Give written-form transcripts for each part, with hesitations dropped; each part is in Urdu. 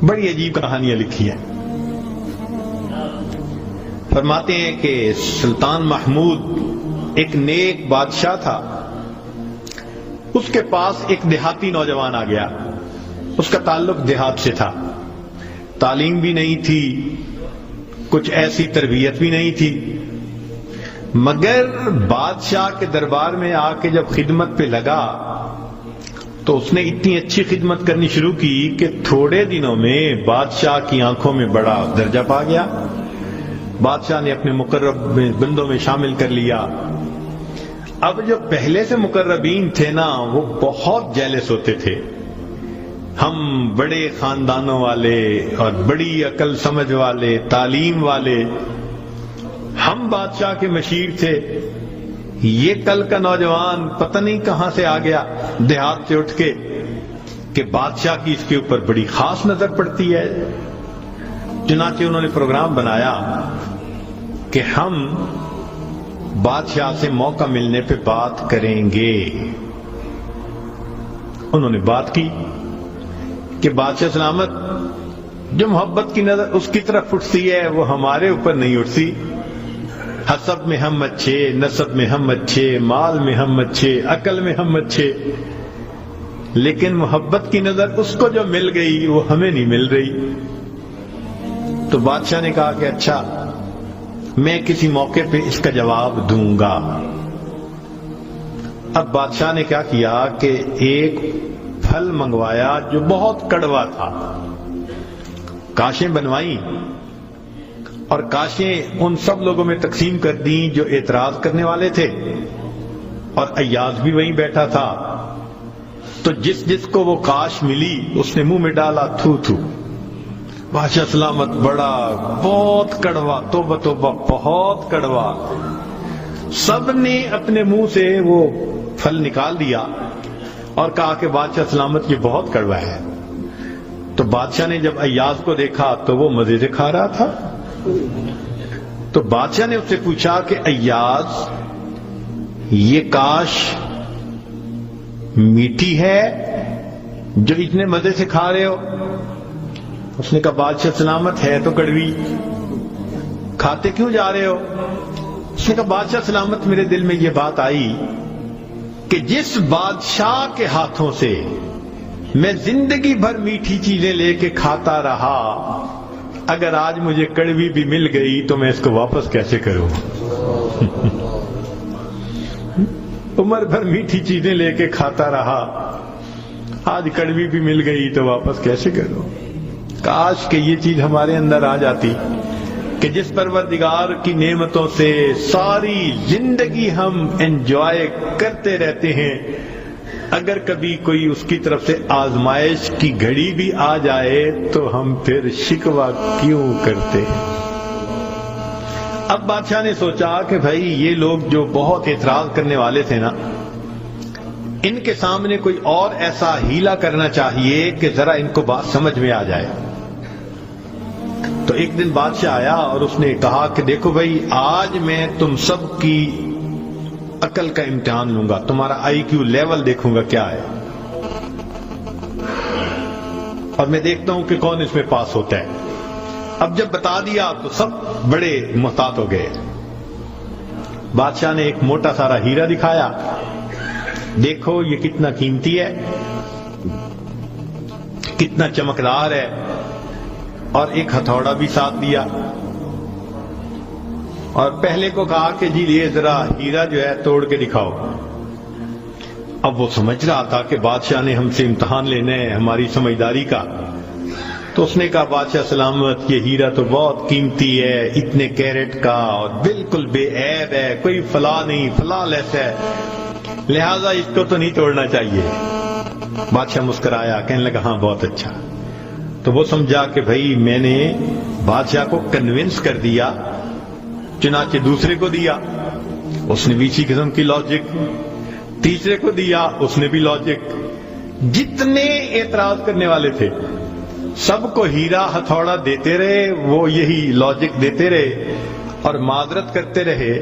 بڑی عجیب کہانیاں لکھی ہیں. فرماتے ہیں کہ سلطان محمود ایک نیک بادشاہ تھا. اس کے پاس ایک دیہاتی نوجوان آ گیا. اس کا تعلق دیہات سے تھا. تعلیم بھی نہیں تھی, کچھ ایسی تربیت بھی نہیں تھی, مگر بادشاہ کے دربار میں آ کے جب خدمت پہ لگا تو اس نے اتنی اچھی خدمت کرنی شروع کی کہ تھوڑے دنوں میں بادشاہ کی آنکھوں میں بڑا درجہ پا گیا. بادشاہ نے اپنے مقرب بندوں میں شامل کر لیا. اب جو پہلے سے مقربین تھے نا, وہ بہت جیلس ہوتے تھے. ہم بڑے خاندانوں والے اور بڑی عقل سمجھ والے, تعلیم والے, ہم بادشاہ کے مشیر تھے. یہ کل کا نوجوان پتہ نہیں کہاں سے آ گیا دیہات سے اٹھ کے کہ بادشاہ کی اس کے اوپر بڑی خاص نظر پڑتی ہے. چنانچہ انہوں نے پروگرام بنایا کہ ہم بادشاہ سے موقع ملنے پہ بات کریں گے. انہوں نے بات کی کہ بادشاہ سلامت, جو محبت کی نظر اس کی طرف اٹھتی ہے وہ ہمارے اوپر نہیں اٹھتی. حسب میں ہم اچھے, نسب میں ہم اچھے, مال میں ہم اچھے, عقل میں ہم اچھے, لیکن محبت کی نظر اس کو جو مل گئی وہ ہمیں نہیں مل رہی. تو بادشاہ نے کہا کہ اچھا, میں کسی موقع پہ اس کا جواب دوں گا. اب بادشاہ نے کیا کیا کہ ایک پھل منگوایا جو بہت کڑوا تھا. کاشیں بنوائیں اور کاشیں ان سب لوگوں میں تقسیم کر دیں جو اعتراض کرنے والے تھے, اور ایاز بھی وہیں بیٹھا تھا. تو جس جس کو وہ کاش ملی اس نے منہ میں ڈالا, تھو تھو. بادشاہ سلامت, بڑا بہت کڑوا, توبہ توبہ, بہت کڑوا. سب نے اپنے منہ سے وہ پھل نکال دیا اور کہا کہ بادشاہ سلامت یہ بہت کڑوا ہے. تو بادشاہ نے جب ایاز کو دیکھا تو وہ مزے سے کھا رہا تھا. تو بادشاہ نے اس سے پوچھا کہ ایاز, یہ کاش میٹھی ہے جو اتنے مزے سے کھا رہے ہو؟ اس نے کہا بادشاہ سلامت ہے تو کڑوی, کھاتے کیوں جا رہے ہو؟ اس نے کہا بادشاہ سلامت میرے دل میں یہ بات آئی کہ جس بادشاہ کے ہاتھوں سے میں زندگی بھر میٹھی چیزیں لے کے کھاتا رہا, اگر آج مجھے کڑوی بھی مل گئی تو میں اس کو واپس کیسے کروں؟ عمر بھر میٹھی چیزیں لے کے کھاتا رہا, آج کڑوی بھی مل گئی تو واپس کیسے کروں؟ کاش کہ یہ چیز ہمارے اندر آ جاتی کہ جس پروردگار کی نعمتوں سے ساری زندگی ہم انجوائے کرتے رہتے ہیں, اگر کبھی کوئی اس کی طرف سے آزمائش کی گھڑی بھی آ جائے تو ہم پھر شکوہ کیوں کرتے ہیں؟ اب بادشاہ نے سوچا کہ بھائی یہ لوگ جو بہت اعتراض کرنے والے تھے نا, ان کے سامنے کوئی اور ایسا ہیلا کرنا چاہیے کہ ذرا ان کو بات سمجھ میں آ جائے. تو ایک دن بادشاہ آیا اور اس نے کہا کہ دیکھو بھائی, آج میں تم سب کی عقل کا امتحان لوں گا, تمہارا آئی کیو لیول دیکھوں گا کیا ہے, اور میں دیکھتا ہوں کہ کون اس میں پاس ہوتا ہے. اب جب بتا دیا تو سب بڑے محتاط ہو گئے. بادشاہ نے ایک موٹا سارا ہیرا دکھایا, دیکھو یہ کتنا قیمتی ہے, کتنا چمکدار ہے, اور ایک ہتھوڑا بھی ساتھ دیا, اور پہلے کو کہا کہ جی یہ ذرا ہیرا جو ہے توڑ کے دکھاؤ. اب وہ سمجھ رہا تھا کہ بادشاہ نے ہم سے امتحان لینا ہے ہماری سمجھداری کا. تو اس نے کہا بادشاہ سلامت, یہ ہیرا تو بہت قیمتی ہے, اتنے کیرٹ کا اور بالکل بے عیب ہے, کوئی فلاں نہیں, فلاں لیس ہے, لہذا اس کو تو نہیں توڑنا چاہیے. بادشاہ مسکرایا, کہنے لگا ہاں بہت اچھا. تو وہ سمجھا کہ بھائی میں نے بادشاہ کو کنونس کر دیا, چنانچہ دوسرے کو دیا, اس نے بھی اسی قسم کی لاجک, تیسرے کو دیا, اس نے بھی لاجک. جتنے اعتراض کرنے والے تھے سب کو ہیرا ہتھوڑا دیتے رہے, وہ یہی لاجک دیتے رہے اور معذرت کرتے رہے,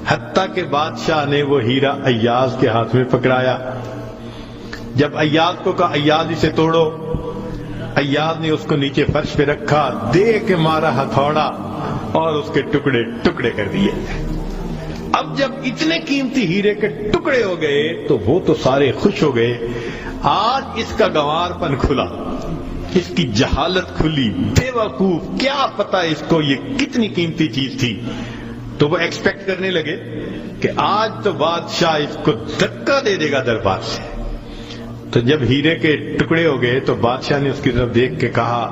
حتیٰ کہ بادشاہ نے وہ ہیرا ایاز کے ہاتھ میں پکڑایا. جب ایاز کو کہا ایاز اسے توڑو, ایاز نے اس کو نیچے فرش پہ رکھا، دے کے مارا ہتھوڑا اور اس کے ٹکڑے ٹکڑے کر دیے۔ اب جب اتنے قیمتی ہیرے کے ٹکڑے ہو گئے تو وہ تو سارے خوش ہو گئے، آج اس کا گنوار پن کھلا، اس کی جہالت کھلی، بے وقوف، کیا پتا اس کو یہ کتنی قیمتی چیز تھی۔ تو وہ ایکسپیکٹ کرنے لگے کہ آج تو بادشاہ اس کو دھکا دے دے گا دربار سے۔ تو جب ہیرے کے ٹکڑے ہو گئے تو بادشاہ نے اس کی طرف دیکھ کے کہا،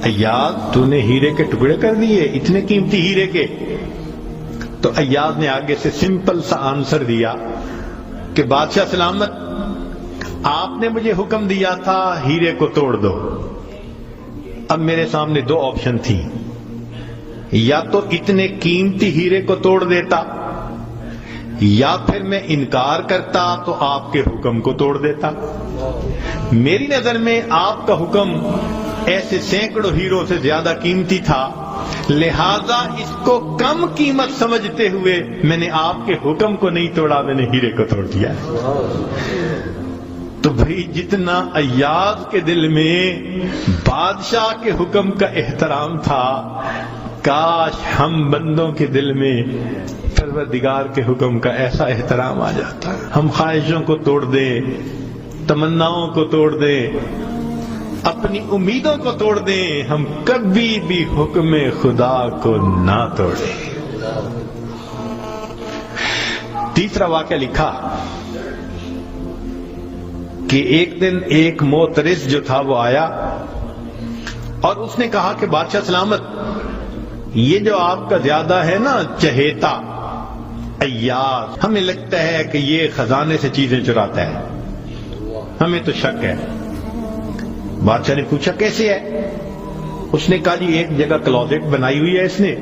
ایاز تو نے ہیرے کے ٹکڑے کر دیے، اتنے قیمتی ہیرے کے؟ تو ایاز نے آگے سے سمپل سا آنسر دیا کہ بادشاہ سلامت، آپ نے مجھے حکم دیا تھا ہیرے کو توڑ دو۔ اب میرے سامنے دو آپشن تھی، یا تو اتنے قیمتی ہیرے کو توڑ دیتا، یا پھر میں انکار کرتا تو آپ کے حکم کو توڑ دیتا۔ میری نظر میں آپ کا حکم ایسے سینکڑوں ہیروں سے زیادہ قیمتی تھا، لہذا اس کو کم قیمت سمجھتے ہوئے میں نے آپ کے حکم کو نہیں توڑا، میں نے ہیرے کو توڑ دیا۔ تو بھئی جتنا ایاز کے دل میں بادشاہ کے حکم کا احترام تھا، کاش ہم بندوں کے دل میں پروردگار کے حکم کا ایسا احترام آ جاتا۔ ہم خواہشوں کو توڑ دیں، تمناؤں کو توڑ دیں، اپنی امیدوں کو توڑ دیں، ہم کبھی بھی حکم خدا کو نہ توڑیں۔ تیسرا واقعہ لکھا کہ ایک دن ایک موترس جو تھا وہ آیا اور اس نے کہا کہ بادشاہ سلامت، یہ جو آپ کا زیادہ ہے نا چہیتا ایاز، ہمیں لگتا ہے کہ یہ خزانے سے چیزیں چراتا ہے، ہمیں تو شک ہے۔ بادشاہ نے پوچھا کیسے ہے؟ اس نے کہا جی ایک جگہ کلوزٹ بنائی ہوئی ہے اس نے،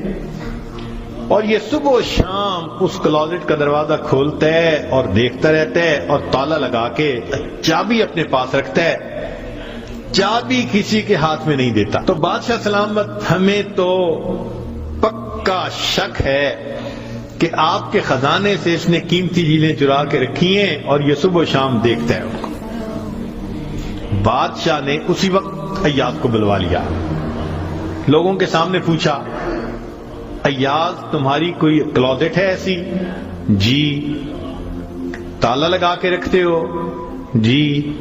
اور یہ صبح و شام اس کلوزٹ کا دروازہ کھولتا ہے اور دیکھتا رہتا ہے اور تالا لگا کے چابی اپنے پاس رکھتا ہے، چابی کسی کے ہاتھ میں نہیں دیتا۔ تو بادشاہ سلامت، ہمیں تو پکا شک ہے کہ آپ کے خزانے سے اس نے قیمتی چیزیں چرا کے رکھی ہیں اور یہ صبح و شام دیکھتا ہے ان کو۔ بادشاہ نے اسی وقت ایاز کو بلوا لیا، لوگوں کے سامنے پوچھا، ایاز تمہاری کوئی کلوزٹ ہے ایسی؟ جی۔ تالا لگا کے رکھتے ہو؟ جی۔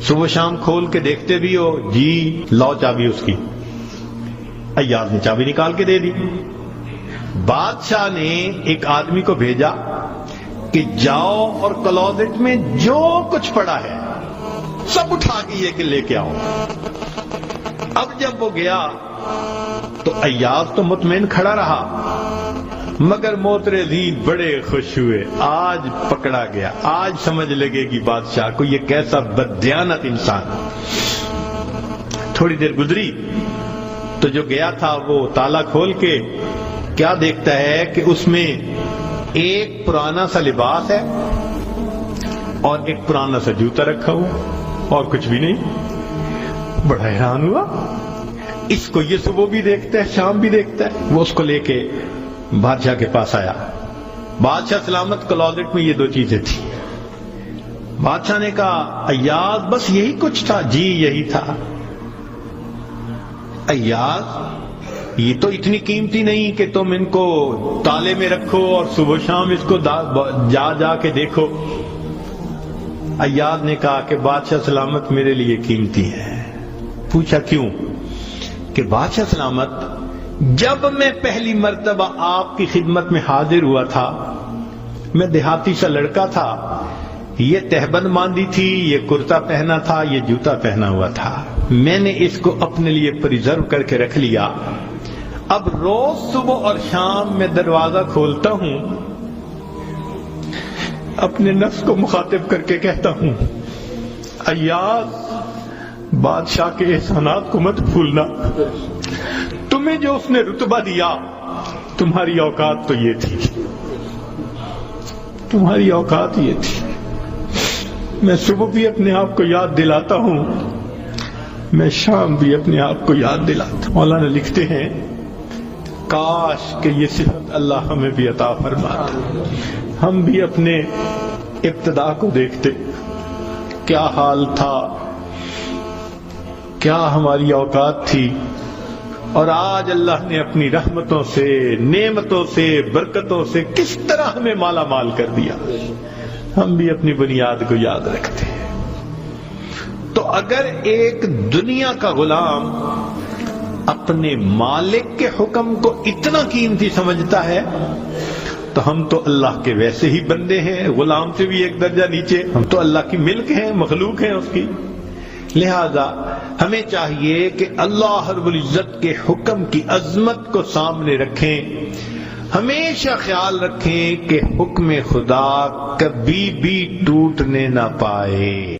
صبح شام کھول کے دیکھتے بھی ہو؟ جی۔ لاؤ چابی اس کی۔ ایاز نے چابی نکال کے دے دی۔ بادشاہ نے ایک آدمی کو بھیجا کہ جاؤ اور کلوزٹ میں جو کچھ پڑا ہے سب اٹھا کے یہ کہ لے کے آؤ۔ اب جب وہ گیا تو ایاز تو مطمئن کھڑا رہا، مگر موترزین بڑے خوش ہوئے، آج پکڑا گیا، آج سمجھ لگے گی بادشاہ کو یہ کیسا بددیانت انسان۔ تھوڑی دیر گزری تو جو گیا تھا وہ تالا کھول کے کیا دیکھتا ہے کہ اس میں ایک پرانا سا لباس ہے اور ایک پرانا سا جوتا رکھا ہوا اور کچھ بھی نہیں۔ بڑا حیران ہوا، اس کو یہ صبح بھی دیکھتا ہے شام بھی دیکھتا ہے۔ وہ اس کو لے کے بادشاہ کے پاس آیا۔ بادشاہ سلامت، کلوزٹ میں یہ دو چیزیں تھیں۔ بادشاہ نے کہا ایاز بس یہی کچھ تھا؟ جی یہی تھا۔ ایاز یہ تو اتنی قیمتی نہیں کہ تم ان کو تالے میں رکھو اور صبح شام اس کو جا جا کے دیکھو۔ ایاز نے کہا کہ بادشاہ سلامت میرے لیے قیمتی ہے۔ پوچھا کیوں؟ کہ بادشاہ سلامت، جب میں پہلی مرتبہ آپ کی خدمت میں حاضر ہوا تھا، میں دیہاتی سا لڑکا تھا، یہ تہبند باندھی تھی، یہ کرتا پہنا تھا، یہ جوتا پہنا ہوا تھا، میں نے اس کو اپنے لیے پریزرو کر کے رکھ لیا۔ اب روز صبح اور شام میں دروازہ کھولتا ہوں، اپنے نفس کو مخاطب کر کے کہتا ہوں ایاز بادشاہ کے احسانات کو مت بھولنا، تمہیں جو اس نے رتبہ دیا تمہاری اوقات تو یہ تھی، تمہاری اوقات یہ تھی۔ میں صبح بھی اپنے آپ کو یاد دلاتا ہوں، میں شام بھی اپنے آپ کو یاد دلاتا ہوں۔ مولانا لکھتے ہیں کاش کہ یہ صفت اللہ ہمیں بھی عطا فرماتا، ہم بھی اپنے ابتدا کو دیکھتے، کیا حال تھا، کیا ہماری اوقات تھی، اور آج اللہ نے اپنی رحمتوں سے، نعمتوں سے، برکتوں سے کس طرح ہمیں مالا مال کر دیا، ہم بھی اپنی بنیاد کو یاد رکھتے ہیں۔ تو اگر ایک دنیا کا غلام اپنے مالک کے حکم کو اتنا قیمتی سمجھتا ہے تو ہم تو اللہ کے ویسے ہی بندے ہیں، غلام سے بھی ایک درجہ نیچے، ہم تو اللہ کی ملک ہیں، مخلوق ہیں اس کی۔ لہذا ہمیں چاہیے کہ اللہ رب العزت کے حکم کی عظمت کو سامنے رکھیں، ہمیشہ خیال رکھیں کہ حکم خدا کبھی بھی ٹوٹنے نہ پائے۔